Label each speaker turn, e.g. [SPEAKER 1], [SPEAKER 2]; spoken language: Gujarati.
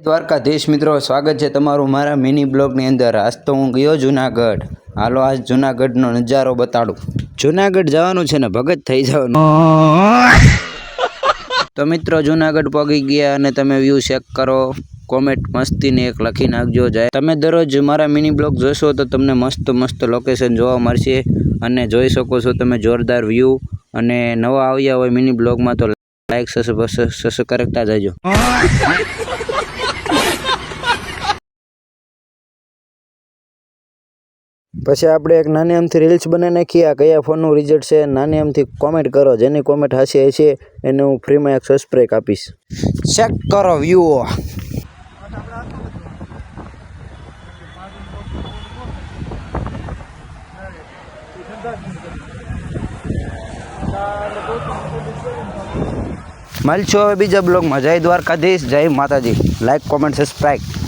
[SPEAKER 1] દ્વારકાધીશ મિત્રો, સ્વાગત છે તમારું મારા મિની બ્લોગની અંદર। આજ તો હું ગયો જુનાગઢ। હાલો આજ જુનાગઢનો નજારો બતાડું। જુનાગઢ જવાનું છે ને ભગત થઈ જવાનું। તો મિત્રો જુનાગઢ પહોંચી ગયા અને તમે વ્યૂ ચેક કરો। કોમેન્ટ મસ્તીને એક લખી નાખજો। જાય તમે દરરોજ મારા મિની બ્લોગ જોશો તો તમને મસ્ત મસ્ત લોકેશન જોવા મળશે અને જોઈ શકો છો તમે જોરદાર વ્યૂ। અને નવા આવ્યા હોય મિની બ્લોગમાં તો લાઈક સબસ્ક્રાઇબ કરતા જજો। પછી આપણે એક નાની અમથી રીલ્સ બનાવી નાખી। આ કયા ફોનનું રિઝલ્ટ છે નાની અમથી કોમેન્ટ કરો। જેની કોમેન્ટ હાસી હશે એને હું ફ્રીમાં એક સબસ્ક્રાઇબ આપીશ। ચેક કરો વ્યૂ। મળશું હવે બીજા બ્લોગમાં। જય દ્વારકાધીશ, જય માતાજી। Like comment subscribe.